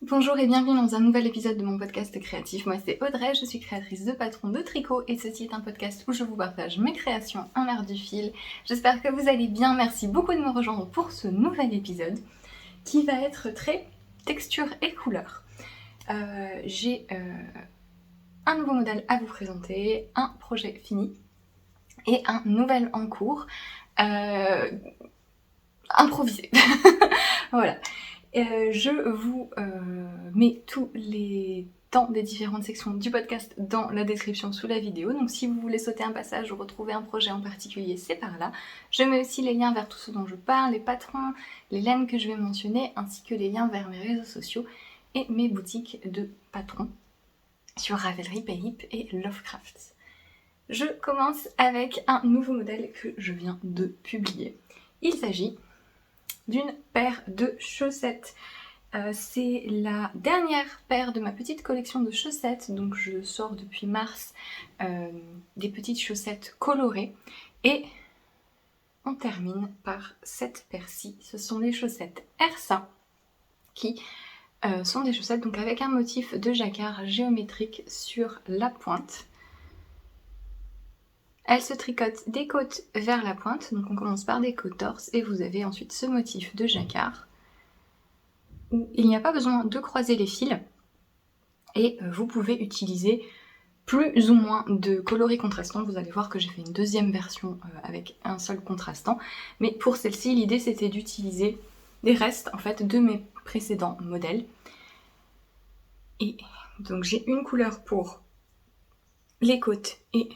Bonjour et bienvenue dans un nouvel épisode de mon podcast créatif. Moi c'est Audrey, je suis créatrice de Patron de tricot et ceci est un podcast où je vous partage mes créations en art du fil. J'espère que vous allez bien, merci beaucoup de me rejoindre pour ce nouvel épisode qui va être très texture et couleur. J'ai un nouveau modèle à vous présenter, un projet fini et un nouvel en cours improvisé. Voilà. Je vous mets tous les temps des différentes sections du podcast dans la description sous la vidéo. Donc si vous voulez sauter un passage ou retrouver un projet en particulier, c'est par là. Je mets aussi les liens vers tout ce dont je parle, les patrons, les laines que je vais mentionner, ainsi que les liens vers mes réseaux sociaux et mes boutiques de patrons sur Ravelry, Payhip et Lovecraft. Je commence avec un nouveau modèle que je viens de publier. Il s'agit d'une paire de chaussettes. C'est la dernière paire de ma petite collection de chaussettes, donc je sors depuis mars des petites chaussettes colorées et on termine par cette paire-ci. Ce sont des chaussettes Ersa qui sont des chaussettes donc avec un motif de jacquard géométrique sur la pointe. Elle se tricote des côtes vers la pointe, donc on commence par des côtes torse et vous avez ensuite ce motif de jacquard où il n'y a pas besoin de croiser les fils et vous pouvez utiliser plus ou moins de coloris contrastants. Vous allez voir que j'ai fait une deuxième version avec un seul contrastant, mais pour celle-ci l'idée c'était d'utiliser des restes en fait de mes précédents modèles. Et donc j'ai une couleur pour les côtes et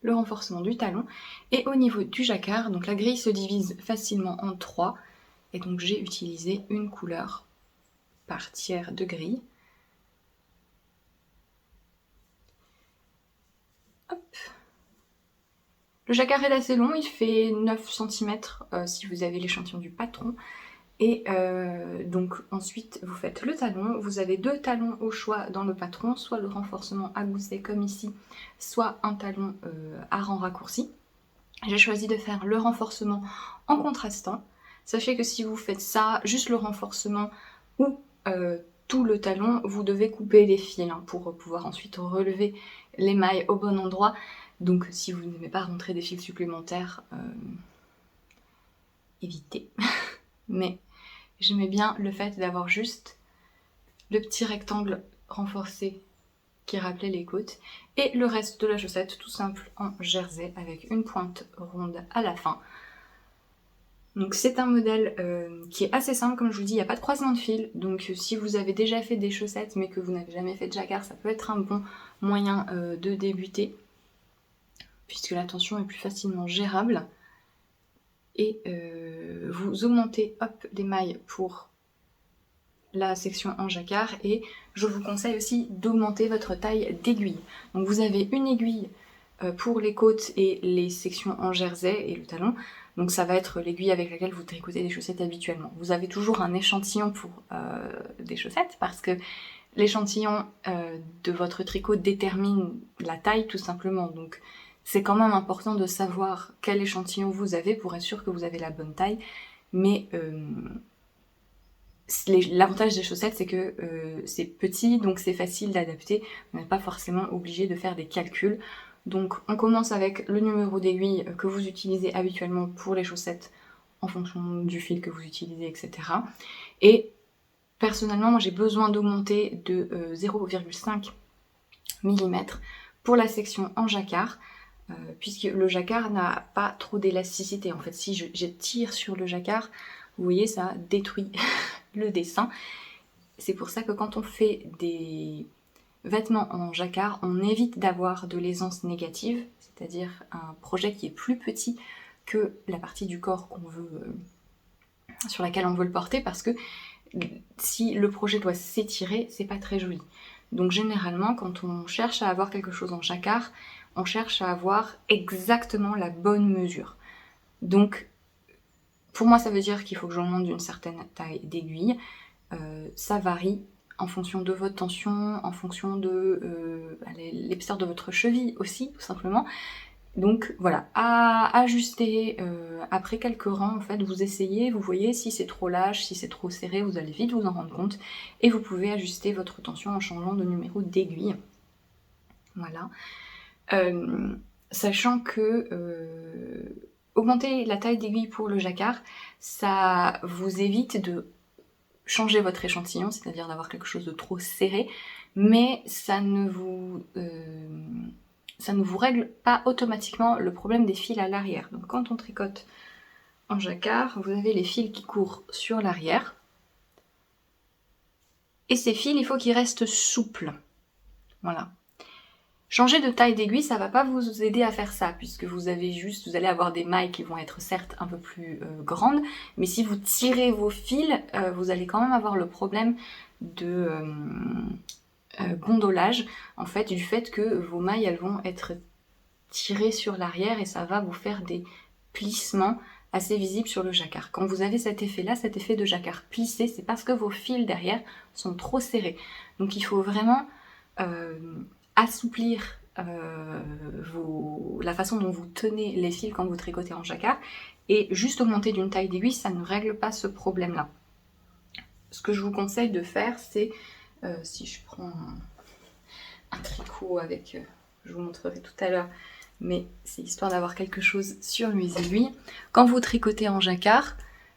le renforcement du talon, et au niveau du jacquard, donc la grille se divise facilement en 3, et donc j'ai utilisé une couleur par tiers de grille. Hop. Le jacquard est assez long, il fait 9 cm si vous avez l'échantillon du patron. Et donc ensuite vous faites le talon, vous avez 2 talons au choix dans le patron, soit le renforcement à gousset comme ici, soit un talon à rang raccourci. J'ai choisi de faire le renforcement en contrastant. Sachez que si vous faites ça, juste le renforcement ou tout le talon, vous devez couper les fils pour pouvoir ensuite relever les mailles au bon endroit. Donc si vous n'aimez pas rentrer des fils supplémentaires, évitez. Mais j'aimais bien le fait d'avoir juste le petit rectangle renforcé qui rappelait les côtes et le reste de la chaussette tout simple en jersey avec une pointe ronde à la fin. Donc c'est un modèle qui est assez simple, comme je vous dis, il n'y a pas de croisement de fil, donc si vous avez déjà fait des chaussettes mais que vous n'avez jamais fait de jacquard, ça peut être un bon moyen de débuter, puisque la tension est plus facilement gérable. Et vous augmentez les mailles pour la section en jacquard, et je vous conseille aussi d'augmenter votre taille d'aiguille. Donc vous avez une aiguille pour les côtes et les sections en jersey et le talon, donc ça va être l'aiguille avec laquelle vous tricotez des chaussettes habituellement. Vous avez toujours un échantillon pour des chaussettes, parce que l'échantillon de votre tricot détermine la taille tout simplement, donc c'est quand même important de savoir quel échantillon vous avez pour être sûr que vous avez la bonne taille, mais l'avantage des chaussettes c'est que c'est petit, donc c'est facile d'adapter, on n'est pas forcément obligé de faire des calculs. Donc on commence avec le numéro d'aiguille que vous utilisez habituellement pour les chaussettes en fonction du fil que vous utilisez, etc. Et personnellement, moi j'ai besoin d'augmenter de 0,5 mm pour la section en jacquard, puisque le jacquard n'a pas trop d'élasticité. En fait, si je tire sur le jacquard, vous voyez, ça détruit le dessin. C'est pour ça que quand on fait des vêtements en jacquard, on évite d'avoir de l'aisance négative, c'est-à-dire un projet qui est plus petit que la partie du corps qu'on veut, sur laquelle on veut le porter, parce que si le projet doit s'étirer, c'est pas très joli. Donc généralement, quand on cherche à avoir quelque chose en jacquard, on cherche à avoir exactement la bonne mesure. Donc pour moi, ça veut dire qu'il faut que j'augmente d'une certaine taille d'aiguille. Ça varie en fonction de votre tension, en fonction de l'épaisseur de votre cheville aussi, tout simplement. Donc voilà, à ajuster après quelques rangs, en fait, vous essayez, vous voyez si c'est trop lâche, si c'est trop serré, vous allez vite vous en rendre compte. Et vous pouvez ajuster votre tension en changeant de numéro d'aiguille. Voilà. Sachant que augmenter la taille d'aiguille pour le jacquard, ça vous évite de changer votre échantillon, c'est-à-dire d'avoir quelque chose de trop serré, mais ça ne vous règle pas automatiquement le problème des fils à l'arrière. Donc quand on tricote en jacquard, vous avez les fils qui courent sur l'arrière, et ces fils, il faut qu'ils restent souples. Voilà. Changer de taille d'aiguille, ça va pas vous aider à faire ça, puisque vous allez avoir des mailles qui vont être certes un peu plus grandes, mais si vous tirez vos fils, vous allez quand même avoir le problème de gondolage, en fait, du fait que vos mailles, elles vont être tirées sur l'arrière et ça va vous faire des plissements assez visibles sur le jacquard. Quand vous avez cet effet-là, cet effet de jacquard plissé, c'est parce que vos fils derrière sont trop serrés. Donc il faut vraiment assouplir la façon dont vous tenez les fils quand vous tricotez en jacquard, et juste augmenter d'une taille d'aiguille, ça ne règle pas ce problème-là. Ce que je vous conseille de faire, c'est, si je prends un tricot avec, je vous montrerai tout à l'heure, mais c'est histoire d'avoir quelque chose sur mes aiguilles. Quand vous tricotez en jacquard,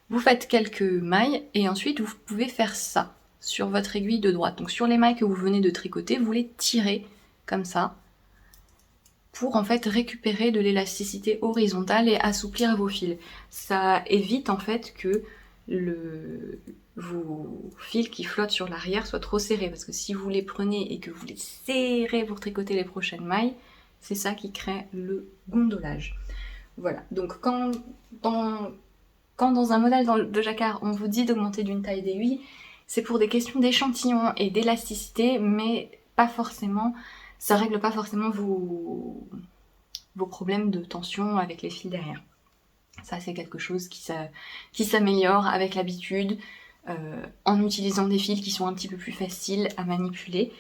vous faites quelques mailles, et ensuite vous pouvez faire ça sur votre aiguille de droite. Donc sur les mailles que vous venez de tricoter, vous les tirez comme ça, pour en fait récupérer de l'élasticité horizontale et assouplir vos fils. Ça évite en fait que vos fils qui flottent sur l'arrière soient trop serrés, parce que si vous les prenez et que vous les serrez pour tricoter les prochaines mailles, c'est ça qui crée le gondolage. Voilà, donc quand dans un modèle de jacquard on vous dit d'augmenter d'une taille d'aiguille, c'est pour des questions d'échantillon et d'élasticité, mais pas forcément, ça règle pas forcément vos problèmes de tension avec les fils derrière. Ça, c'est quelque chose qui s'améliore avec l'habitude, en utilisant des fils qui sont un petit peu plus faciles à manipuler.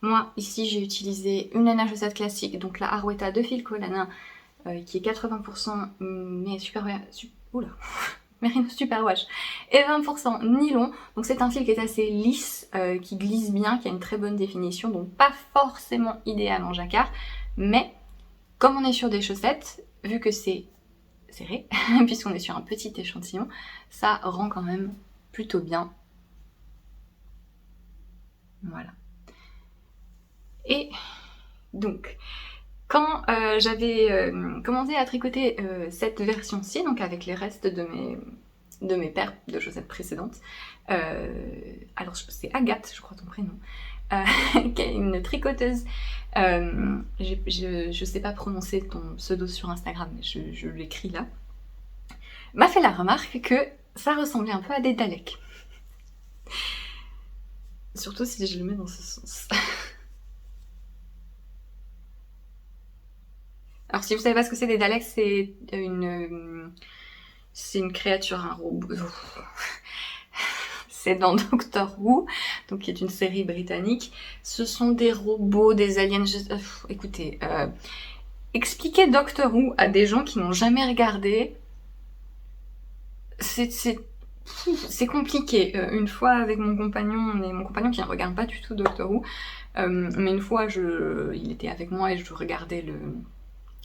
Moi, ici, j'ai utilisé une laine à chaussettes classique, donc la Arwetta de fil Collana, qui est 80% Merino Superwash et 20% nylon. Donc c'est un fil qui est assez lisse, qui glisse bien, qui a une très bonne définition, donc pas forcément idéal en jacquard, mais comme on est sur des chaussettes, vu que c'est serré, puisqu'on est sur un petit échantillon, ça rend quand même plutôt bien. Voilà. Et donc, quand j'avais commencé à tricoter cette version-ci, donc avec les restes de mes paires de chaussettes précédentes, alors c'est Agathe, je crois ton prénom, qui est une tricoteuse, je sais pas prononcer ton pseudo sur Instagram, mais je l'écris là, m'a fait la remarque que ça ressemblait un peu à des Daleks. Surtout si je le mets dans ce sens. Alors si vous savez pas ce que c'est des Daleks, c'est une créature, un robot. C'est dans Doctor Who, donc qui est une série britannique. Ce sont des robots, des aliens. Écoutez, expliquer Doctor Who à des gens qui n'ont jamais regardé, c'est compliqué. Une fois avec mon compagnon qui ne regarde pas du tout Doctor Who, mais une fois il était avec moi et je regardais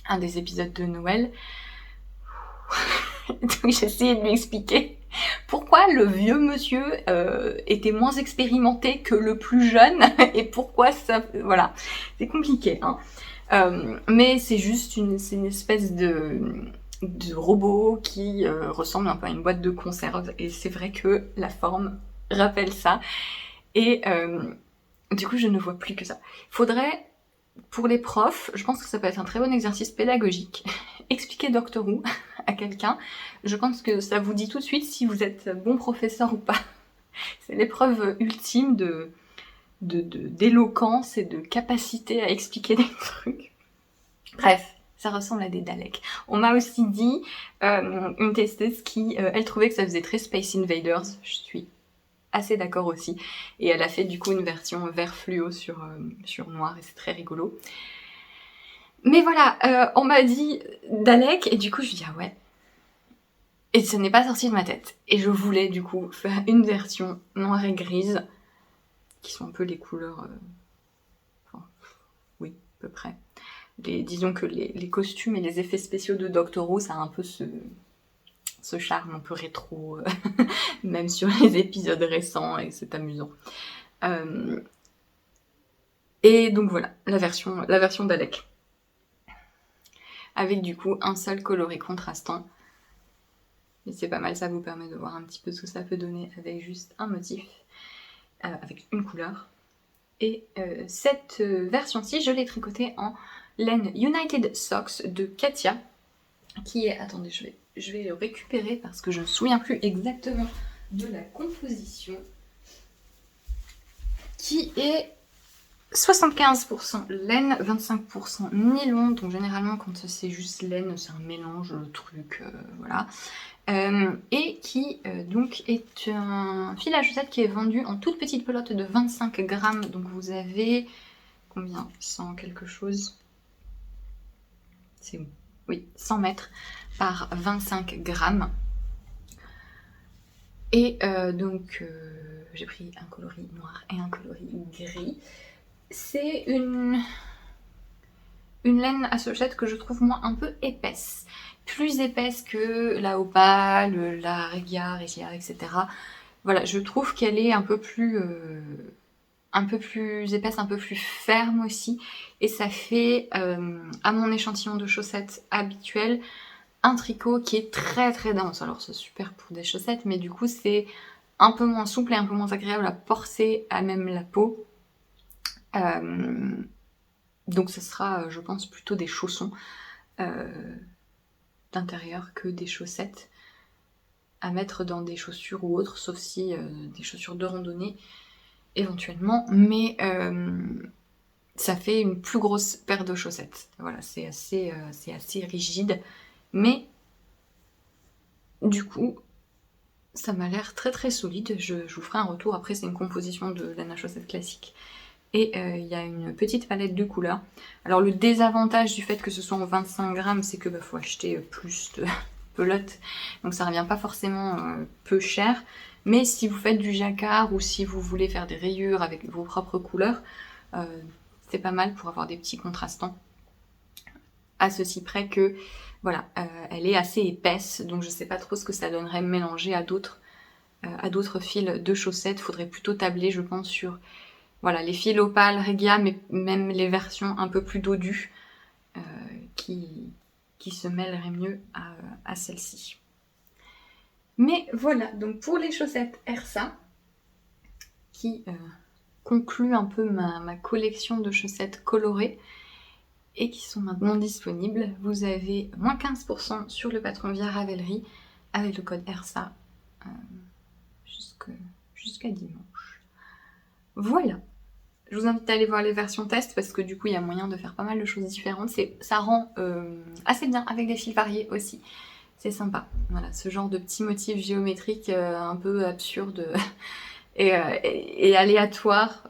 un des épisodes de Noël. Donc j'ai essayé de lui expliquer pourquoi le vieux monsieur était moins expérimenté que le plus jeune et pourquoi ça... Voilà, c'est compliqué, hein. Mais c'est juste une espèce de robot qui ressemble un peu à une boîte de conserve, et c'est vrai que la forme rappelle ça. Et du coup, je ne vois plus que ça. Faudrait, pour les profs, je pense que ça peut être un très bon exercice pédagogique, expliquer Doctor Who à quelqu'un. Je pense que ça vous dit tout de suite si vous êtes bon professeur ou pas. C'est l'épreuve ultime d'éloquence et de capacité à expliquer des trucs. Bref, ça ressemble à des Daleks. On m'a aussi dit, une testeuse qui, elle trouvait que ça faisait très Space Invaders. Je suis assez d'accord aussi. Et elle a fait du coup une version vert fluo sur noir, et c'est très rigolo. Mais voilà, on m'a dit Dalek, et du coup je me dis ah ouais. Et ça n'est pas sorti de ma tête. Et je voulais du coup faire une version noire et grise, qui sont un peu les couleurs... enfin, oui, à peu près. Disons que les costumes et les effets spéciaux de Doctor Who, ça a un peu ce charme un peu rétro, même sur les épisodes récents, et c'est amusant. Et donc voilà, la version Dalek. Avec du coup un seul coloris contrastant. Et c'est pas mal, ça vous permet de voir un petit peu ce que ça peut donner avec juste un motif, avec une couleur. Et cette version-ci, je l'ai tricotée en laine United Socks de Katia, qui est... Attendez, je vais le récupérer parce que je ne me souviens plus exactement de la composition, qui est 75% laine, 25% nylon. Donc généralement quand c'est juste laine, c'est un mélange de trucs, voilà. Et qui donc est un fil à chaussettes qui est vendu en toute petite pelote de 25 grammes. Donc vous avez combien, 100 quelque chose, c'est où? Oui, 100 mètres par 25 grammes. Et donc j'ai pris un coloris noir et un coloris gris. C'est une laine à chaussette que je trouve moi un peu épaisse. Plus épaisse que la Opale, la Regia, etc. Voilà, je trouve qu'elle est un peu plus épaisse, un peu plus ferme aussi. Et ça fait, à mon échantillon de chaussettes habituel, un tricot qui est très très dense. Alors c'est super pour des chaussettes, mais du coup c'est un peu moins souple et un peu moins agréable à porter à même la peau. Donc ce sera, je pense, plutôt des chaussons d'intérieur que des chaussettes à mettre dans des chaussures ou autres, sauf si des chaussures de randonnée éventuellement, mais ça fait une plus grosse paire de chaussettes. Voilà, c'est assez rigide, mais du coup ça m'a l'air très très solide. Je vous ferai un retour. Après c'est une composition de laine à chaussettes classique. Et il y a une petite palette de couleurs. Alors le désavantage du fait que ce soit en 25 grammes, c'est que faut acheter plus de pelotes. Donc ça revient pas forcément peu cher. Mais si vous faites du jacquard ou si vous voulez faire des rayures avec vos propres couleurs, c'est pas mal pour avoir des petits contrastants. À ceci près que, voilà, elle est assez épaisse. Donc je sais pas trop ce que ça donnerait mélangé à d'autres fils de chaussettes. Faudrait plutôt tabler, je pense, sur... Voilà, les fils Opale, Regia, mais même les versions un peu plus dodues qui se mêleraient mieux à celle-ci. Mais voilà, donc pour les chaussettes Ersa, qui concluent un peu ma collection de chaussettes colorées et qui sont maintenant disponibles, vous avez moins 15% sur le patron via Ravelry avec le code Ersa jusqu'à dimanche. Voilà. Je vous invite à aller voir les versions test parce que du coup il y a moyen de faire pas mal de choses différentes. Ça rend assez bien avec des fils variés aussi. C'est sympa. Voilà, ce genre de petits motifs géométriques un peu absurdes et aléatoires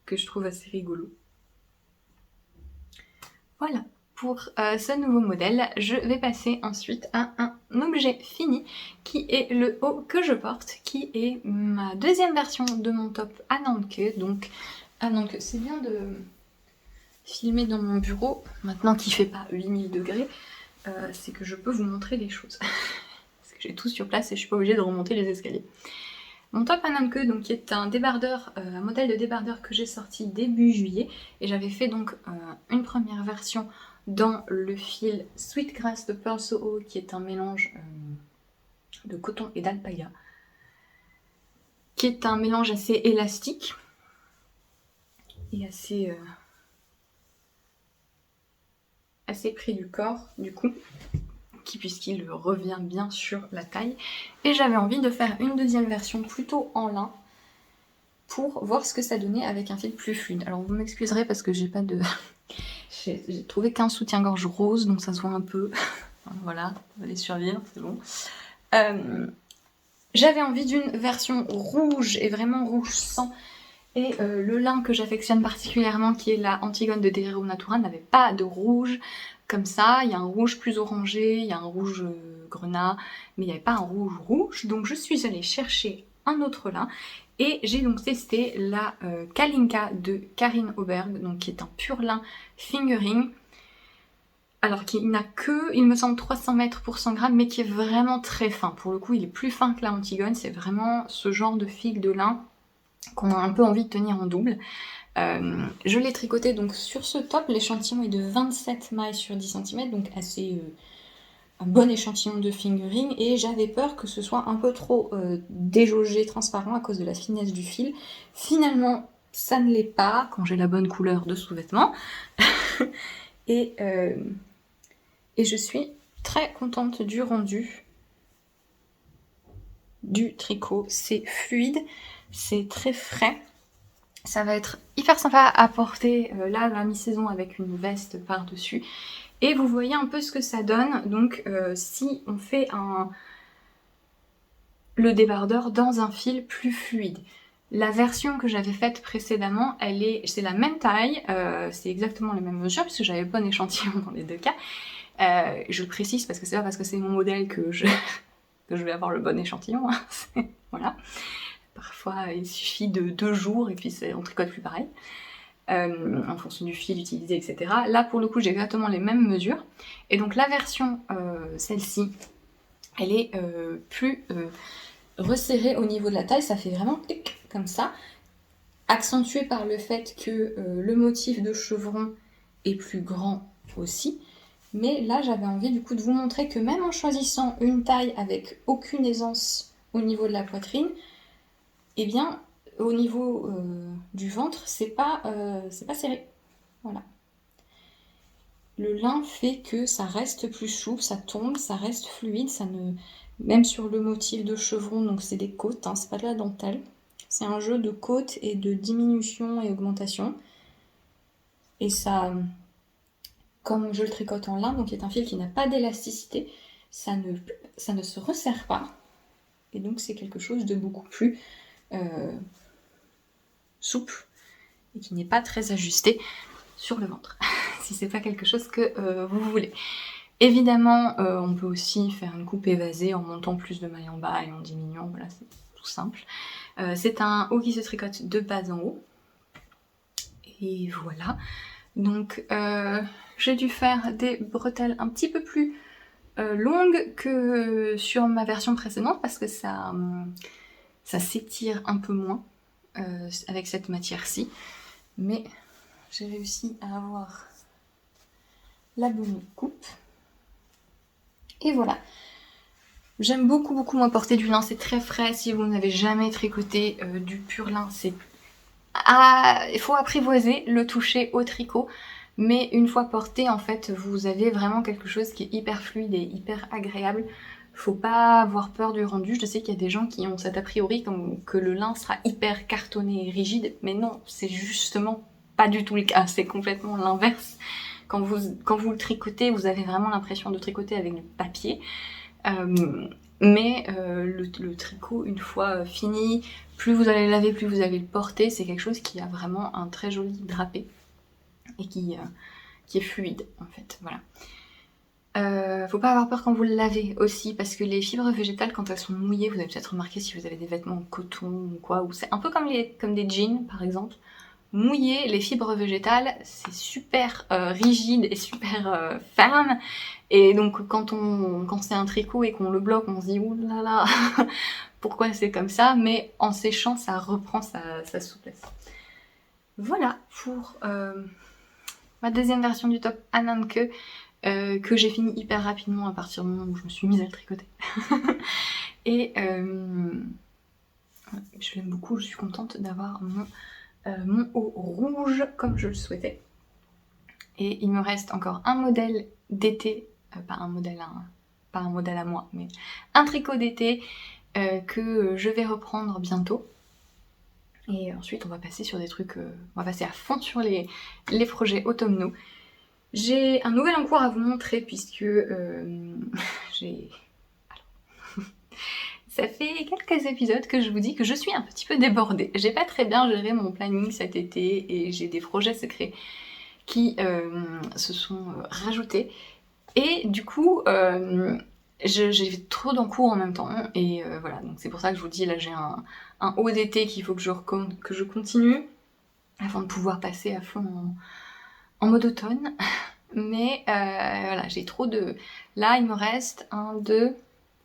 que je trouve assez rigolo. Voilà. Pour ce nouveau modèle, je vais passer ensuite à un objet fini qui est le haut que je porte, qui est ma deuxième version de mon top Ananke. Donc Ananke, c'est bien de filmer dans mon bureau, maintenant qu'il fait pas 8000 degrés, c'est que je peux vous montrer des choses. Parce que j'ai tout sur place et je suis pas obligée de remonter les escaliers. Mon top Ananke, donc, qui est un débardeur, un modèle de débardeur que j'ai sorti début juillet, et j'avais fait donc une première version dans le fil Sweetgrass de Pearl Soho, qui est un mélange de coton et d'alpaga, qui est un mélange assez élastique et assez pris du corps du coup, puisqu'il revient bien sur la taille. Et j'avais envie de faire une deuxième version plutôt en lin pour voir ce que ça donnait avec un fil plus fluide. Alors vous m'excuserez parce que j'ai pas de... j'ai trouvé qu'un soutien-gorge rose, donc ça se voit un peu. Voilà, on va les survivre, c'est bon. J'avais envie d'une version rouge, et vraiment rouge sang, Et le lin que j'affectionne particulièrement, qui est la Antigone de Terreiro Natura, n'avait pas de rouge comme ça. Il y a un rouge plus orangé, il y a un rouge grenat, mais il n'y avait pas un rouge rouge. Donc je suis allée chercher un autre lin. Et j'ai donc testé la Kalinka de Karin Auberg, donc qui est un pur lin fingering. Alors qu'il n'a que, il me semble, 300 mètres pour 100 grammes, mais qui est vraiment très fin. Pour le coup, il est plus fin que la Antigone. C'est vraiment ce genre de figue de lin qu'on a un peu envie de tenir en double. Je l'ai tricoté donc sur ce top. L'échantillon est de 27 mailles sur 10 cm, donc assez un bon échantillon de fingering. Et j'avais peur que ce soit un peu trop déjaugé, transparent à cause de la finesse du fil. Finalement, ça ne l'est pas quand j'ai la bonne couleur de sous-vêtements. Et je suis très contente du rendu du tricot. C'est fluide, c'est très frais. Ça va être hyper sympa à porter là à la mi-saison avec une veste par-dessus. Et vous voyez un peu ce que ça donne. Donc si on fait le débardeur dans un fil plus fluide. La version que j'avais faite précédemment, c'est la même taille, c'est exactement les mêmes mesures puisque j'avais le bon échantillon dans les deux cas. Je le précise parce que c'est pas parce que c'est mon modèle que je vais avoir le bon échantillon. Hein. Voilà. Parfois il suffit de 2 jours et puis on tricote plus pareil. En fonction du fil utilisé, etc. Là pour le coup j'ai exactement les mêmes mesures. Et donc la version, celle-ci, elle est plus resserrée au niveau de la taille, ça fait vraiment clic comme ça, accentué par le fait que le motif de chevron est plus grand aussi. Mais là j'avais envie du coup de vous montrer que même en choisissant une taille avec aucune aisance au niveau de la poitrine, eh bien au niveau du ventre c'est pas serré. Voilà. Le lin fait que ça reste plus souple, ça tombe, ça reste fluide, ça ne... Même sur le motif de chevron, donc c'est des côtes, hein, c'est pas de la dentelle. C'est un jeu de côtes et de diminution et augmentation. Et ça, comme je le tricote en lin, donc qui est un fil qui n'a pas d'élasticité, ça ne se resserre pas. Et donc c'est quelque chose de beaucoup plus souple et qui n'est pas très ajusté sur le ventre, si c'est pas quelque chose que vous voulez. Évidemment, on peut aussi faire une coupe évasée en montant plus de mailles en bas et en diminuant, voilà, c'est tout simple. C'est un haut qui se tricote de bas en haut. Et voilà. Donc, j'ai dû faire des bretelles un petit peu plus longues que sur ma version précédente parce que ça s'étire un peu moins avec cette matière-ci. Mais j'ai réussi à avoir la bonne coupe. Et voilà. J'aime beaucoup moi porter du lin, c'est très frais. Si vous n'avez jamais tricoté du pur lin, il faut apprivoiser le toucher au tricot. Mais une fois porté, en fait, vous avez vraiment quelque chose qui est hyper fluide et hyper agréable. Faut pas avoir peur du rendu. Je sais qu'il y a des gens qui ont cet a priori comme que le lin sera hyper cartonné et rigide. Mais non, c'est justement pas du tout le cas. C'est complètement l'inverse. Quand vous le tricotez, vous avez vraiment l'impression de tricoter avec du papier. Mais le tricot, une fois fini, plus vous allez le laver, plus vous allez le porter. C'est quelque chose qui a vraiment un très joli drapé et qui est fluide en fait. Voilà. Faut pas avoir peur quand vous le lavez aussi, parce que les fibres végétales, quand elles sont mouillées, vous avez peut-être remarqué si vous avez des vêtements en coton ou quoi, ou c'est un peu comme des jeans par exemple. Mouiller les fibres végétales, c'est super rigide et super ferme. Et donc quand c'est un tricot et qu'on le bloque, on se dit ouh là là, pourquoi c'est comme ça? Mais en séchant, ça reprend sa souplesse. Voilà pour ma deuxième version du top Ananke que j'ai fini hyper rapidement à partir du moment où je me suis mise à le tricoter. Et je l'aime beaucoup, je suis contente d'avoir mon haut rouge comme je le souhaitais. Et il me reste encore un modèle d'été, pas un modèle à moi, mais un tricot d'été que je vais reprendre bientôt. Et ensuite on va passer sur des trucs, on va passer à fond sur les projets automnaux. J'ai un nouvel en cours à vous montrer puisque Ça fait quelques épisodes que je vous dis que je suis un petit peu débordée. J'ai pas très bien géré mon planning cet été et j'ai des projets secrets qui se sont rajoutés. Et du coup, j'ai trop d'encours en même temps. Et voilà, donc c'est pour ça que je vous dis, là j'ai un haut d'été qu'il faut que je continue avant de pouvoir passer à fond en mode automne. Mais voilà, j'ai trop de... Là, il me reste 1, 2,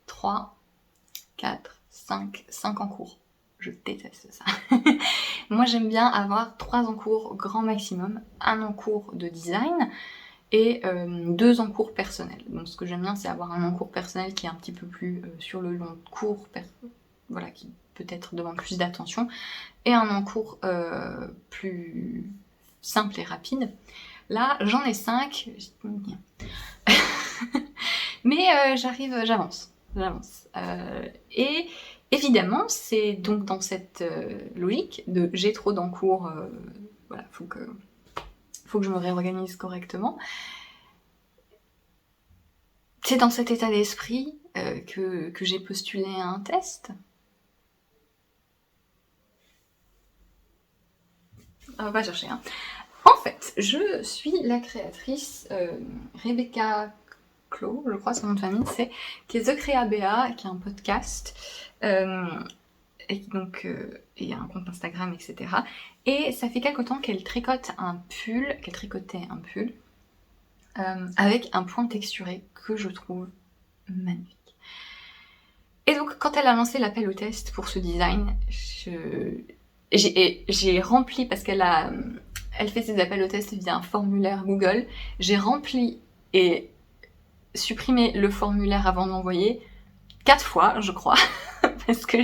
3, 4, 5 en cours. Je déteste ça. Moi, j'aime bien avoir 3 en cours grand maximum. Un en cours de design et 2 en cours personnels. Donc ce que j'aime bien, c'est avoir un en cours personnel qui est un petit peu plus sur le long cours, voilà, qui peut-être demande plus d'attention, et un en cours plus simple et rapide. Là, j'en ai 5. Mais j'avance. Et évidemment, c'est donc dans cette logique de j'ai trop d'encours, voilà, faut que je me réorganise correctement. C'est dans cet état d'esprit que j'ai postulé à un test. On va pas chercher, hein. En fait, je suis la créatrice Rebecca Clo, je crois son nom de famille, qui est The Crea BA, qui est un podcast, et donc et un compte Instagram, etc. Et ça fait quelque temps qu'elle tricotait un pull, avec un point texturé que je trouve magnifique. Et donc quand elle a lancé l'appel au test pour ce design, j'ai rempli, parce elle fait ses appels au test via un formulaire Google, j'ai rempli et supprimé le formulaire avant d'envoyer 4 fois, je crois, parce que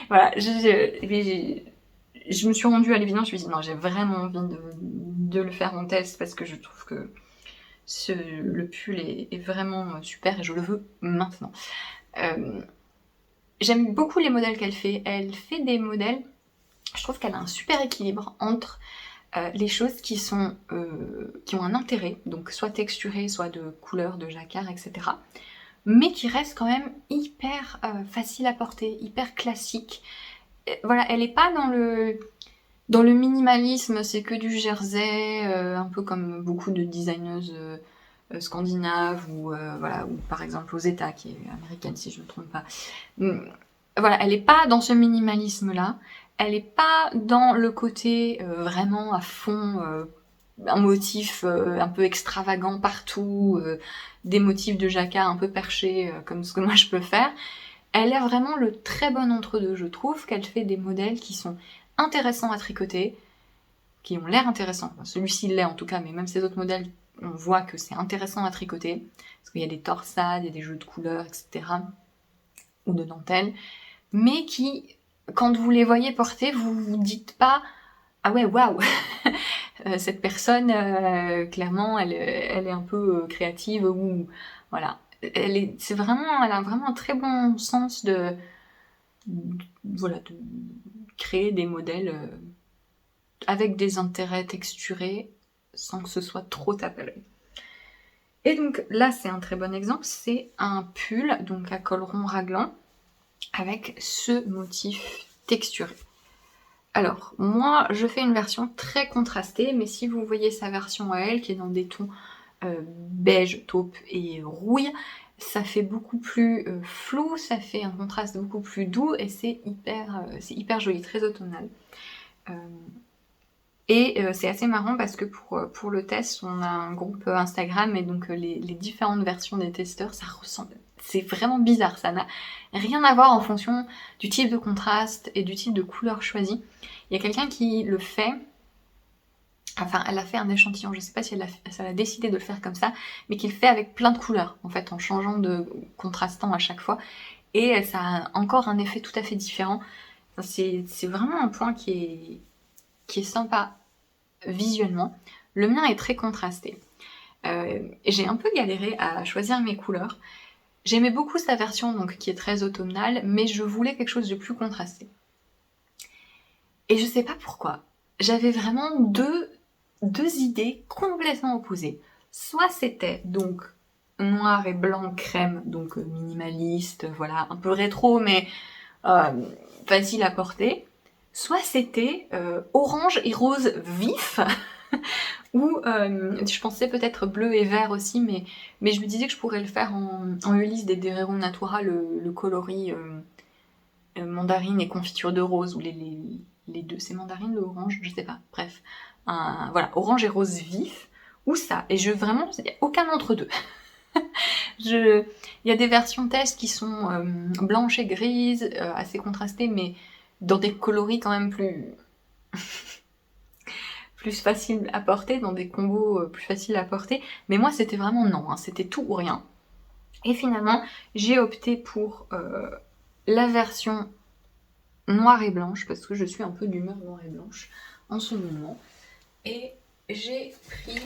voilà, je me suis rendue à l'évidence, je me suis dit non, j'ai vraiment envie de le faire en test parce que je trouve que le pull est vraiment super et je le veux maintenant. J'aime beaucoup les modèles qu'elle fait. Elle fait des modèles, je trouve qu'elle a un super équilibre entre les choses qui ont un intérêt, donc soit texturées, soit de couleur, de jacquard, etc. Mais qui restent quand même hyper faciles à porter, hyper classiques. Voilà, elle n'est pas dans le minimalisme, c'est que du jersey, un peu comme beaucoup de designeuses scandinaves ou voilà, ou par exemple Rosetta qui est américaine si je ne me trompe pas. Voilà, elle n'est pas dans ce minimalisme-là. Elle n'est pas dans le côté vraiment à fond, un motif un peu extravagant partout, des motifs de jacquard un peu perchés comme ce que moi je peux faire. Elle a vraiment le très bon entre-deux. Je trouve qu'elle fait des modèles qui sont intéressants à tricoter, qui ont l'air intéressants. Enfin, celui-ci l'est en tout cas, mais même ces autres modèles, on voit que c'est intéressant à tricoter, parce qu'il y a des torsades, il y a des jeux de couleurs, etc. ou de dentelle, mais qui, quand vous les voyez porter, vous vous dites pas « Ah ouais, waouh !» Cette personne, clairement, elle est un peu créative, ou voilà. Elle a vraiment un très bon sens de créer des modèles avec des intérêts texturés sans que ce soit trop tape à l'œil. Et donc là, c'est un très bon exemple, c'est un pull donc à col rond raglan avec ce motif texturé. Alors, moi, je fais une version très contrastée, mais si vous voyez sa version à elle, qui est dans des tons beige, taupe et rouille, ça fait beaucoup plus flou, ça fait un contraste beaucoup plus doux, et c'est hyper joli, très automnal. Et c'est assez marrant parce que pour le test, on a un groupe Instagram, et donc les différentes versions des testeurs, ça ressemble. C'est vraiment bizarre, ça n'a rien à voir en fonction du type de contraste et du type de couleur choisie. Il y a quelqu'un qui le fait, enfin elle a fait un échantillon, je sais pas si elle a décidé de le faire comme ça, mais qu'il fait avec plein de couleurs, en fait, en changeant de contrastant à chaque fois. Et ça a encore un effet tout à fait différent. Enfin, c'est vraiment un point qui est sympa visuellement. Le mien est très contrasté. J'ai un peu galéré à choisir mes couleurs. J'aimais beaucoup sa version donc, qui est très automnale, mais je voulais quelque chose de plus contrasté. Et je sais pas pourquoi, j'avais vraiment deux idées complètement opposées. Soit c'était donc noir et blanc crème, donc minimaliste, voilà, un peu rétro, mais facile à porter. Soit c'était orange et rose vif, ou je pensais peut-être bleu et vert aussi, mais je me disais que je pourrais le faire en Ulysse des Derrero Natura, le coloris mandarine et confiture de rose, ou les deux, c'est mandarine, le orange, je sais pas, bref. Voilà, orange et rose vif, ou ça, et vraiment, il n'y a aucun entre deux. Il y a des versions test qui sont blanches et grises, assez contrastées, mais dans des coloris quand même plus faciles à porter, dans des combos plus faciles à porter. Mais moi, c'était vraiment non, hein, c'était tout ou rien. Et finalement, j'ai opté pour la version noire et blanche, parce que je suis un peu d'humeur noire et blanche en ce moment. Et j'ai pris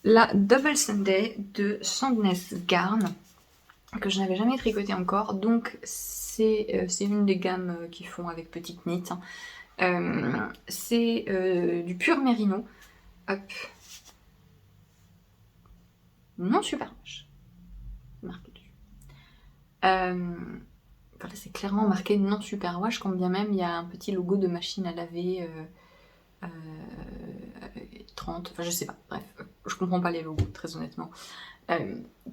la Double Sunday de Sandnes Garn, que je n'avais jamais tricoté encore, donc c'est une des gammes qu'ils font avec petite knit. C'est du pur mérino. Hop. Non super moche. Marqué dessus. Voilà, c'est clairement marqué non super wash, quand bien même il y a un petit logo de machine à laver 30, enfin je sais pas, bref, je comprends pas les logos très honnêtement.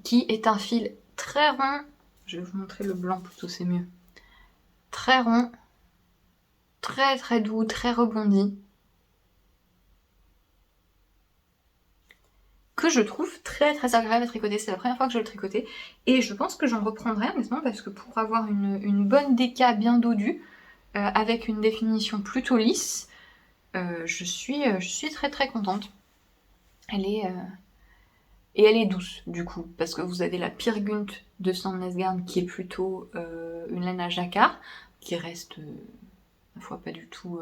Qui est un fil très rond, je vais vous montrer le blanc plutôt, c'est mieux. Très rond, très très doux, très rebondi. Que je trouve très très agréable à tricoter. C'est la première fois que je le tricotais. Et je pense que j'en reprendrai honnêtement, parce que pour avoir une bonne déca bien dodue, avec une définition plutôt lisse, je suis très très contente. Et elle est douce du coup, parce que vous avez la Peer Gynt de Sandnes Garn qui est plutôt une laine à jacquard, qui reste ma foi pas du tout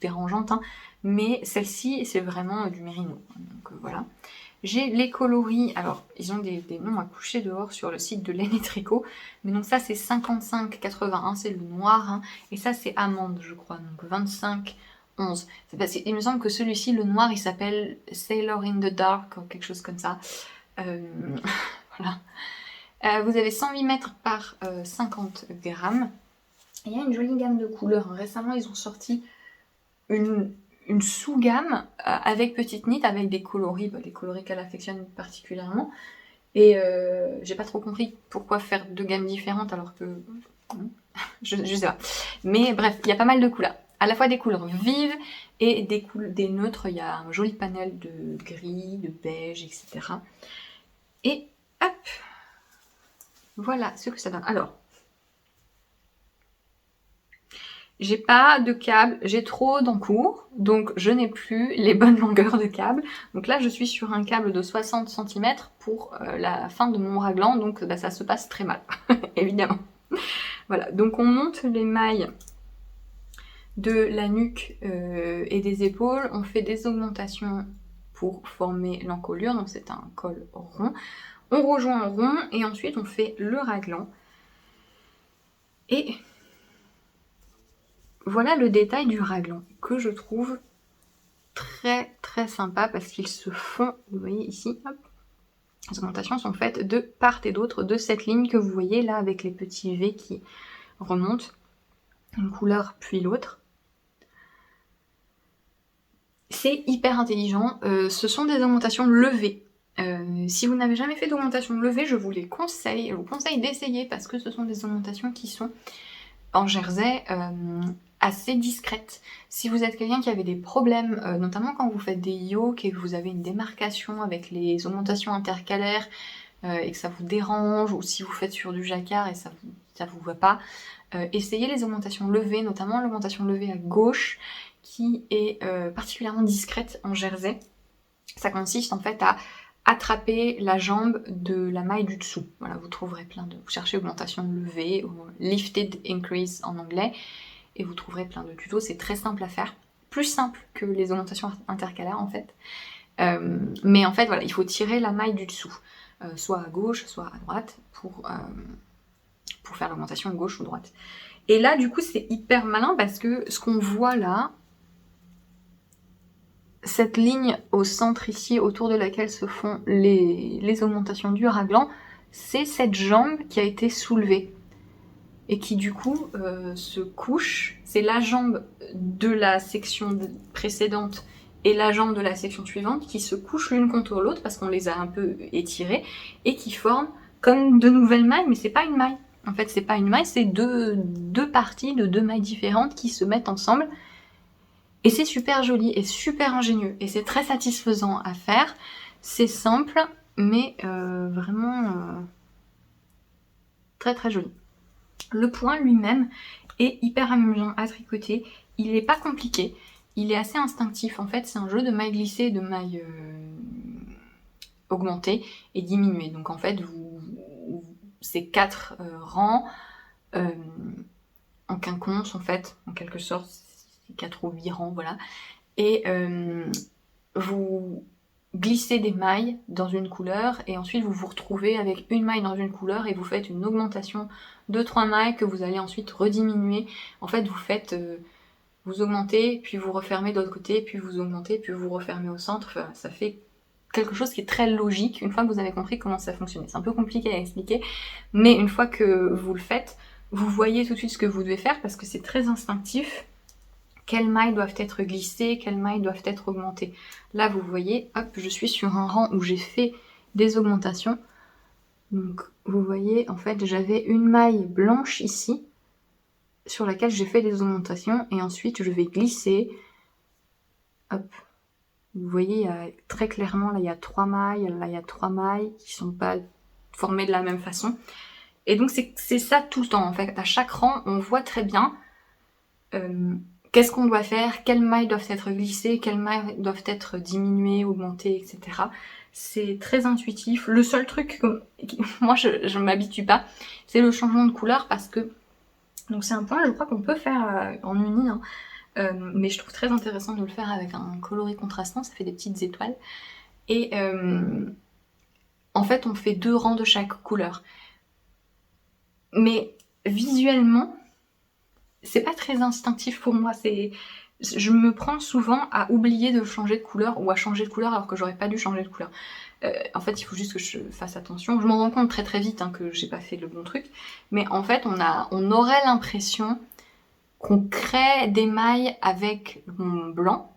dérangeante, hein. Mais celle-ci c'est vraiment du mérino. Donc voilà. J'ai les coloris, alors ils ont des noms à coucher dehors sur le site de Laine et Tricot, mais donc ça c'est 55,81, c'est le noir, hein, et ça c'est amande je crois, donc 25,11. Il me semble que celui-ci, le noir, il s'appelle Sailor in the Dark, ou quelque chose comme ça. Voilà. Vous avez 108 mètres par 50 grammes. Il y a une jolie gamme de couleurs. Récemment ils ont sorti une sous-gamme avec petite knit, avec des coloris, des coloris qu'elle affectionne particulièrement. Et j'ai pas trop compris pourquoi faire deux gammes différentes alors que... je sais pas. Mais bref, il y a pas mal de couleurs. À la fois des couleurs vives et des neutres. Il y a un joli panel de gris, de beige, etc. Et hop, voilà ce que ça donne. Alors, j'ai pas de câble, j'ai trop d'encours, donc je n'ai plus les bonnes longueurs de câble. Donc là, je suis sur un câble de 60 cm pour la fin de mon raglan, donc ça se passe très mal, évidemment. Voilà, donc on monte les mailles de la nuque et des épaules, on fait des augmentations pour former l'encolure, donc c'est un col rond. On rejoint en rond et ensuite on fait le raglan. Et voilà le détail du raglan que je trouve très très sympa parce qu'ils se font, vous voyez ici, hop, les augmentations sont faites de part et d'autre de cette ligne que vous voyez là avec les petits V qui remontent, une couleur puis l'autre. C'est hyper intelligent, ce sont des augmentations levées. Si vous n'avez jamais fait d'augmentation levée, je vous conseille d'essayer parce que ce sont des augmentations qui sont en jersey assez discrètes. Si vous êtes quelqu'un qui avait des problèmes, notamment quand vous faites des yokes et que vous avez une démarcation avec les augmentations intercalaires et que ça vous dérange, ou si vous faites sur du jacquard et ça vous va pas, essayez les augmentations levées, notamment l'augmentation levée à gauche qui est particulièrement discrète en jersey. Ça consiste en fait à attraper la jambe de la maille du dessous. Voilà, vous trouverez vous cherchez augmentation levée ou lifted increase en anglais et vous trouverez plein de tutos. C'est très simple à faire, plus simple que les augmentations intercalaires en fait. Mais en fait voilà, il faut tirer la maille du dessous, soit à gauche, soit à droite pour faire l'augmentation gauche ou droite. Et là du coup c'est hyper malin parce que ce qu'on voit là, cette ligne au centre ici, autour de laquelle se font les augmentations du raglan, c'est cette jambe qui a été soulevée et qui du coup se couche. C'est la jambe de la section précédente et la jambe de la section suivante qui se couchent l'une contre l'autre parce qu'on les a un peu étirées et qui forment comme de nouvelles mailles, mais c'est pas une maille. En fait, c'est pas une maille, c'est deux parties de 2 mailles différentes qui se mettent ensemble. Et c'est super joli et super ingénieux. Et c'est très satisfaisant à faire. C'est simple, mais vraiment très très joli. Le point lui-même est hyper amusant à tricoter. Il n'est pas compliqué. Il est assez instinctif. En fait, c'est un jeu de mailles glissées et de mailles augmentées et diminuées. Donc en fait, c'est 4 rangs en quinconce, en fait, en quelque sorte. 4 ou 8 rangs, voilà. Et vous glissez des mailles dans une couleur et ensuite vous vous retrouvez avec une maille dans une couleur et vous faites une augmentation de 3 mailles que vous allez ensuite rediminuer. En fait, vous augmentez, puis vous refermez de l'autre côté, puis vous augmentez, puis vous refermez au centre. Enfin, ça fait quelque chose qui est très logique une fois que vous avez compris comment ça fonctionnait. C'est un peu compliqué à expliquer, mais une fois que vous le faites, vous voyez tout de suite ce que vous devez faire parce que c'est très instinctif. Quelles mailles doivent être glissées, quelles mailles doivent être augmentées. Là, vous voyez, hop, je suis sur un rang où j'ai fait des augmentations. Donc, vous voyez, en fait, j'avais une maille blanche ici, sur laquelle j'ai fait des augmentations, et ensuite, je vais glisser. Hop. Vous voyez, il y a, très clairement, là, il y a 3 mailles, là, il y a 3 mailles qui sont pas formées de la même façon. Et donc, c'est ça tout le temps, en fait. À chaque rang, on voit très bien qu'est-ce qu'on doit faire, quelles mailles doivent être glissées, quelles mailles doivent être diminuées, augmentées, etc. C'est très intuitif. Le seul truc que moi je m'habitue pas, c'est le changement de couleur parce que donc c'est un point je crois qu'on peut faire en uni, hein, mais je trouve très intéressant de le faire avec un coloris contrastant, ça fait des petites étoiles. Et en fait on fait 2 rangs de chaque couleur. Mais visuellement, c'est pas très instinctif pour moi, je me prends souvent à oublier de changer de couleur ou à changer de couleur alors que j'aurais pas dû changer de couleur. En fait, il faut juste que je fasse attention. Je m'en rends compte très très vite hein, que j'ai pas fait le bon truc, mais en fait, on aurait l'impression qu'on crée des mailles avec mon blanc.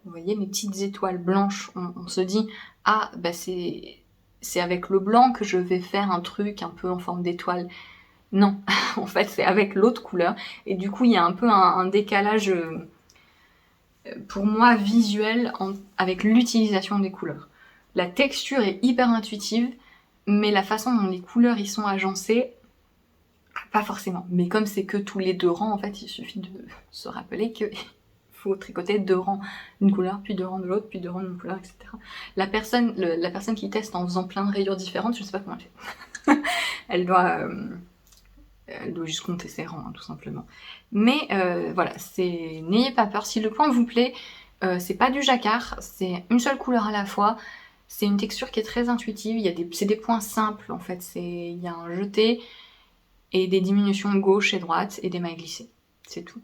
Vous voyez mes petites étoiles blanches, on se dit ah bah c'est avec le blanc que je vais faire un truc un peu en forme d'étoile. Non, en fait c'est avec l'autre couleur et du coup il y a un peu un décalage pour moi visuel avec l'utilisation des couleurs. La texture est hyper intuitive, mais la façon dont les couleurs y sont agencées, pas forcément. Mais comme c'est que tous les 2 rangs, en fait il suffit de se rappeler qu'il faut tricoter 2 rangs d'une couleur, puis 2 rangs de l'autre, puis 2 rangs d'une couleur, etc. La personne qui teste en faisant plein de rayures différentes, je sais pas comment elle fait. Elle doit juste compter ses rangs, hein, tout simplement. Mais voilà, n'ayez pas peur. Si le point vous plaît, c'est pas du jacquard, c'est une seule couleur à la fois. C'est une texture qui est très intuitive. C'est des points simples en fait. Il y a un jeté et des diminutions gauche et droite et des mailles glissées. C'est tout.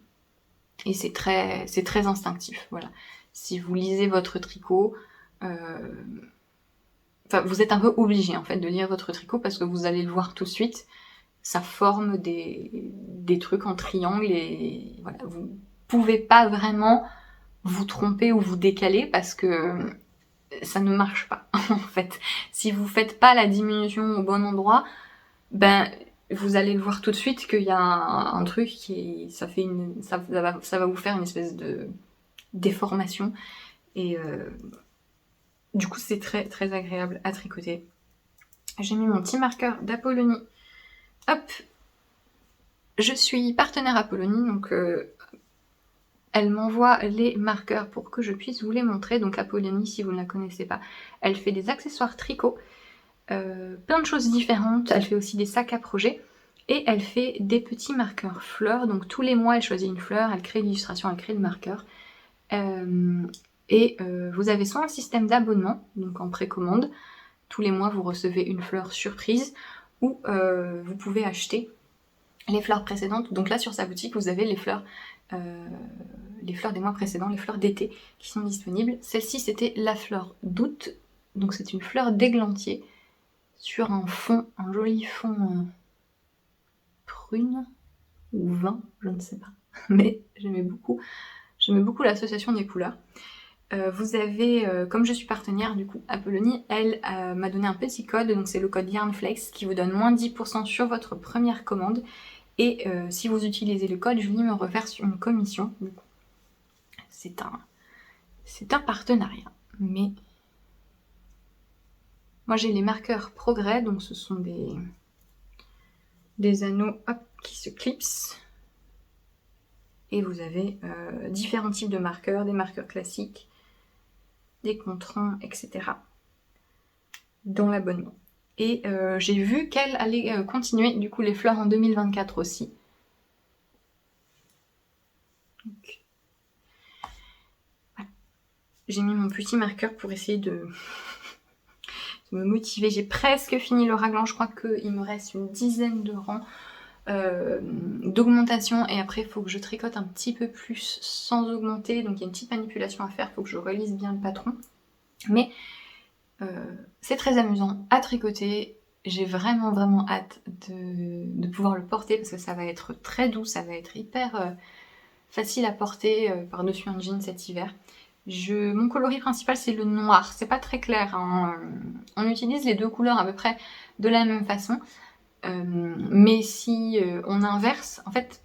Et c'est très instinctif. Voilà. Si vous lisez votre tricot, vous êtes un peu obligé en fait de lire votre tricot parce que vous allez le voir tout de suite. Ça forme des trucs en triangle et voilà, vous pouvez pas vraiment vous tromper ou vous décaler parce que ça ne marche pas en fait. Si vous faites pas la diminution au bon endroit, ben vous allez le voir tout de suite qu'il y a un truc qui ça va vous faire une espèce de déformation et du coup c'est très très agréable à tricoter. J'ai mis mon petit marqueur d'Apollonie. Hop, je suis partenaire Apollonie, donc elle m'envoie les marqueurs pour que je puisse vous les montrer. Donc Apollonie, si vous ne la connaissez pas, elle fait des accessoires tricot, plein de choses différentes. Elle fait aussi des sacs à projet et elle fait des petits marqueurs fleurs. Donc tous les mois, elle choisit une fleur, elle crée l'illustration, elle crée le marqueur. Vous avez soit un système d'abonnement, donc en précommande, tous les mois vous recevez une fleur surprise, ou vous pouvez acheter les fleurs précédentes. Donc là sur sa boutique vous avez les fleurs des mois précédents, les fleurs d'été qui sont disponibles. Celle-ci c'était la fleur d'août, donc c'est une fleur d'églantier sur un fond, un joli fond prune ou vin, je ne sais pas, mais j'aimais beaucoup l'association des couleurs. Vous avez, comme je suis partenaire du coup Apollonie, elle m'a donné un petit code, donc c'est le code YarnFlex qui vous donne moins 10% sur votre première commande. Et si vous utilisez le code, Julie me reverse une commission. C'est un partenariat. Mais moi j'ai les marqueurs Progrès, donc ce sont des anneaux hop, qui se clipsent. Et vous avez différents types de marqueurs, des marqueurs classiques, des contrants, etc. dans l'abonnement. Et j'ai vu qu'elle allait continuer du coup les fleurs en 2024 aussi. Donc, voilà. J'ai mis mon petit marqueur pour essayer de me motiver. J'ai presque fini le raglan, je crois qu'il me reste une dizaine de rangs d'augmentation et après il faut que je tricote un petit peu plus sans augmenter, donc il y a une petite manipulation à faire, il faut que je relise bien le patron. Mais c'est très amusant à tricoter, j'ai vraiment hâte de pouvoir le porter parce que ça va être très doux, ça va être hyper facile à porter par-dessus un jean cet hiver. Mon coloris principal c'est le noir, c'est pas très clair, hein. On utilise les deux couleurs à peu près de la même façon, mais si on inverse, en fait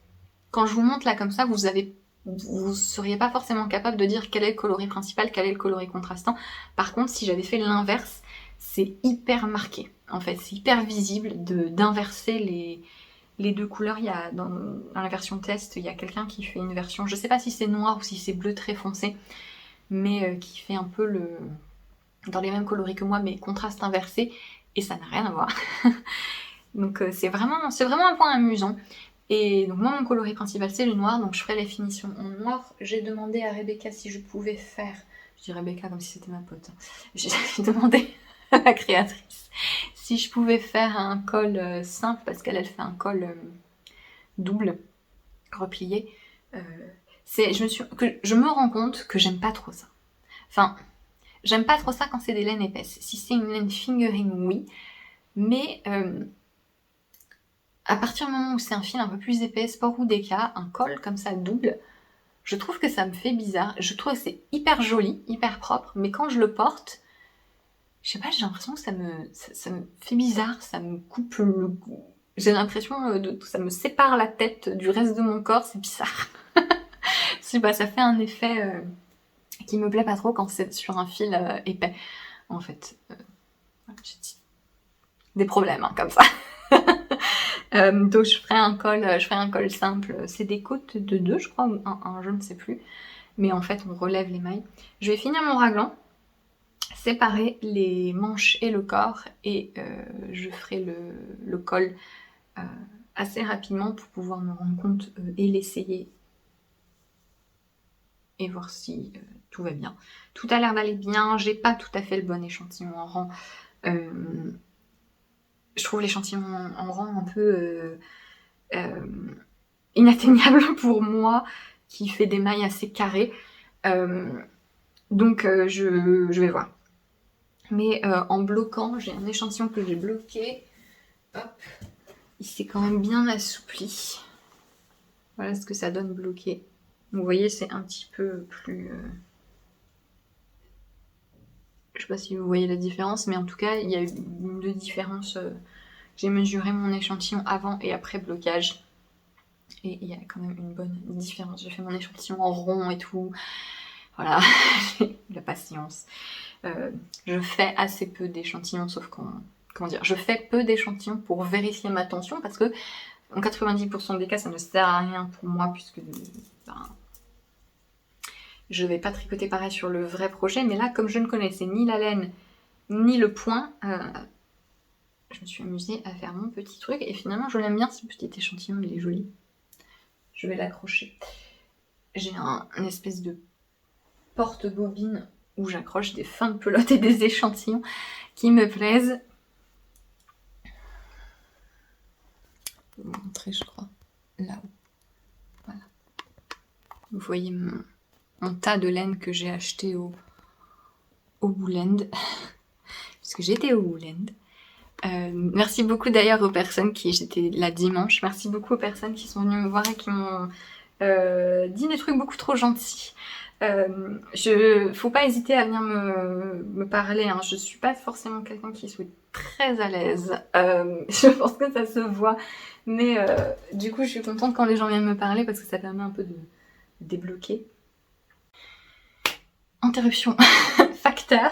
quand je vous montre là comme ça, vous seriez pas forcément capable de dire quel est le coloris principal, quel est le coloris contrastant. Par contre, si j'avais fait l'inverse, c'est hyper marqué. En fait, c'est hyper visible d'inverser les deux couleurs. Il y a, dans la version test, il y a quelqu'un qui fait une version, je sais pas si c'est noir ou si c'est bleu très foncé, mais qui fait un peu dans les mêmes coloris que moi, mais contraste inversé, et ça n'a rien à voir. Donc c'est vraiment un point amusant. Et donc moi mon coloris principal c'est le noir, donc je ferai les finitions en noir. J'ai demandé à Rebecca si je pouvais faire, je dis Rebecca comme si c'était ma pote, j'ai demandé à la créatrice si je pouvais faire un col simple, parce qu'elle fait un col double, replié. Je me rends compte que j'aime pas trop ça. Enfin, j'aime pas trop ça quand c'est des laines épaisses. Si c'est une laine fingering, oui, mais à partir du moment où c'est un fil un peu plus épais, sport ou déca, un col comme ça double, je trouve que ça me fait bizarre. Je trouve que c'est hyper joli, hyper propre, mais quand je le porte, je sais pas, j'ai l'impression que ça me fait bizarre, ça me coupe le... J'ai l'impression que ça me sépare la tête du reste de mon corps, c'est bizarre. Je sais pas, ça fait un effet qui me plaît pas trop quand c'est sur un fil épais, en fait. J'ai des problèmes hein, comme ça. Donc je ferai un col simple, c'est des côtes de 2 je crois, ou 1, je ne sais plus, mais en fait on relève les mailles. Je vais finir mon raglan, séparer les manches et le corps, et je ferai le col assez rapidement pour pouvoir me rendre compte et l'essayer et voir si tout va bien. Tout a l'air d'aller bien, j'ai pas tout à fait le bon échantillon en rang. Je trouve l'échantillon en rang un peu inatteignable pour moi, qui fait des mailles assez carrées. Donc je vais voir. Mais en bloquant, j'ai un échantillon que j'ai bloqué. Hop, il s'est quand même bien assoupli. Voilà ce que ça donne bloqué. Vous voyez, c'est un petit peu plus... Je sais pas si vous voyez la différence, mais en tout cas, il y a eu une différence. J'ai mesuré mon échantillon avant et après blocage. Et il y a quand même une bonne différence. J'ai fait mon échantillon en rond et tout. Voilà, j'ai la patience. Je fais assez peu d'échantillons, sauf comment dire, je fais peu d'échantillons pour vérifier ma tension, parce que en 90% des cas, ça ne sert à rien pour moi, puisque je vais pas tricoter pareil sur le vrai projet. Mais là, comme je ne connaissais ni la laine, ni le point, je me suis amusée à faire mon petit truc, et finalement, je l'aime bien, ce petit échantillon, il est joli. Je vais l'accrocher. J'ai une espèce de porte-bobine où j'accroche des fins de pelote et des échantillons qui me plaisent. Je vais vous montrer, je crois. là-haut. Voilà. Vous voyez mon tas de laine que j'ai acheté au Booland, puisque j'étais au Booland. Merci beaucoup d'ailleurs aux personnes j'étais là dimanche, merci beaucoup aux personnes qui sont venues me voir et qui m'ont dit des trucs beaucoup trop gentils. Faut pas hésiter à venir me parler, hein. Je suis pas forcément quelqu'un qui soit très à l'aise, je pense que ça se voit, mais du coup je suis contente quand les gens viennent me parler parce que ça permet un peu de débloquer. Interruption facteur.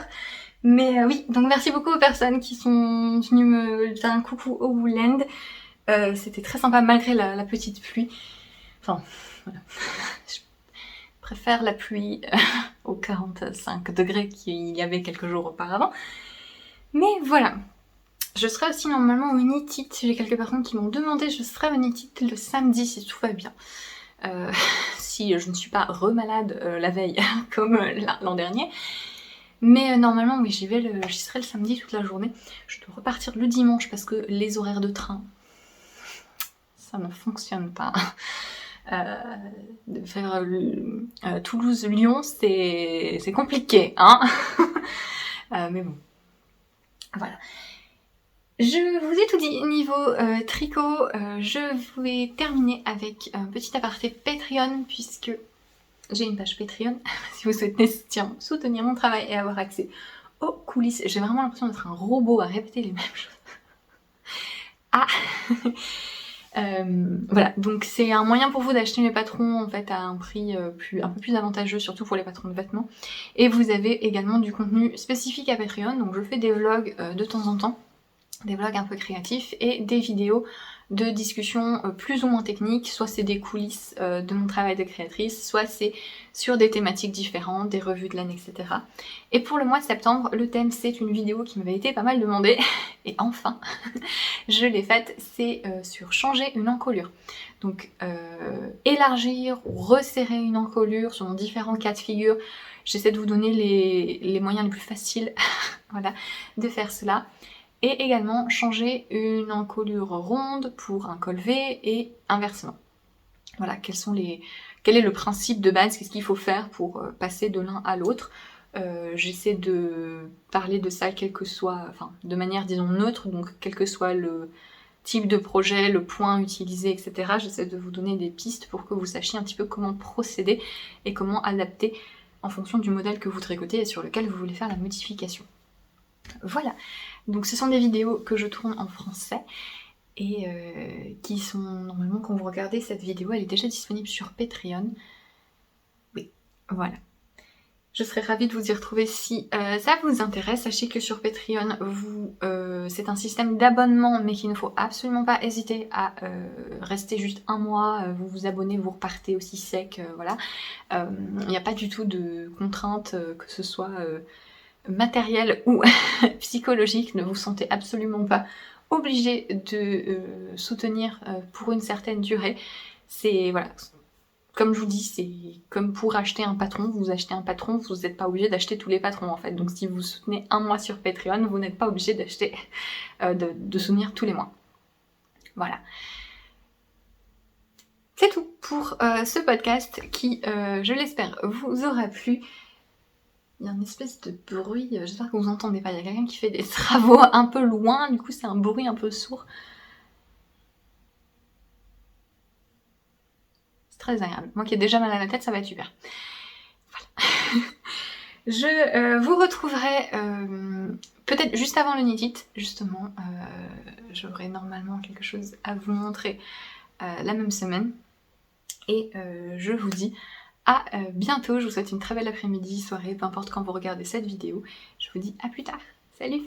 Mais oui, donc merci beaucoup aux personnes qui sont venues me faire un coucou au Booland. C'était très sympa malgré la petite pluie. Enfin, voilà. Je préfère la pluie aux 45 degrés qu'il y avait quelques jours auparavant. Mais voilà. Je serai aussi normalement au Unitit. J'ai quelques personnes qui m'ont demandé, je serai au Unitit le samedi si tout va bien. Si je ne suis pas remalade la veille comme l'an dernier. Mais normalement, oui, j'y serai le samedi toute la journée. Je dois repartir le dimanche parce que les horaires de train, ça ne fonctionne pas. De faire Toulouse-Lyon, c'est compliqué, hein. Mais bon, voilà. Je vous ai tout dit niveau tricot. Je vais terminer avec un petit aparté Patreon puisque j'ai une page Patreon si vous souhaitez soutenir mon travail et avoir accès aux coulisses. J'ai vraiment l'impression d'être un robot à répéter les mêmes choses. Ah voilà, donc c'est un moyen pour vous d'acheter mes patrons en fait à un prix un peu plus avantageux, surtout pour les patrons de vêtements. Et vous avez également du contenu spécifique à Patreon, donc je fais des vlogs de temps en temps, des vlogs un peu créatifs et des vidéos de discussions plus ou moins techniques, soit c'est des coulisses de mon travail de créatrice, soit c'est sur des thématiques différentes, des revues de l'année, etc. Et pour le mois de septembre, le thème c'est une vidéo qui m'avait été pas mal demandée, et enfin, je l'ai faite, c'est sur changer une encolure. Donc élargir ou resserrer une encolure selon différents cas de figure. J'essaie de vous donner les moyens les plus faciles voilà, de faire cela. Et également changer une encolure ronde pour un col V et inversement. Voilà, quel est le principe de base, qu'est-ce qu'il faut faire pour passer de l'un à l'autre. J'essaie de parler de ça de manière disons neutre, donc quel que soit le type de projet, le point utilisé, etc. J'essaie de vous donner des pistes pour que vous sachiez un petit peu comment procéder et comment adapter en fonction du modèle que vous tricotez et sur lequel vous voulez faire la modification. Voilà, donc ce sont des vidéos que je tourne en français et qui sont normalement, quand vous regardez cette vidéo, elle est déjà disponible sur Patreon. Oui, voilà. Je serais ravie de vous y retrouver si ça vous intéresse. Sachez que sur Patreon, c'est un système d'abonnement, mais qu'il ne faut absolument pas hésiter à rester juste un mois, vous vous abonnez, vous repartez aussi sec, voilà. Il n'y a pas du tout de contraintes, que ce soit matériel ou psychologique, ne vous sentez absolument pas obligé de soutenir pour une certaine durée. C'est voilà, comme je vous dis, c'est comme pour acheter un patron. Vous achetez un patron, vous n'êtes pas obligé d'acheter tous les patrons en fait. Donc si vous soutenez un mois sur Patreon, vous n'êtes pas obligé d'acheter de soutenir tous les mois. Voilà. C'est tout pour ce podcast qui, je l'espère, vous aura plu. Il y a une espèce de bruit, j'espère que vous entendez pas, il y a quelqu'un qui fait des travaux un peu loin, du coup c'est un bruit un peu sourd. C'est très agréable. Moi qui ai déjà mal à la tête, ça va être super. Voilà. Je vous retrouverai peut-être juste avant le Unitit, justement. J'aurai normalement quelque chose à vous montrer la même semaine. Et je vous dis à bientôt, je vous souhaite une très belle après-midi, soirée, peu importe quand vous regardez cette vidéo. Je vous dis à plus tard. Salut!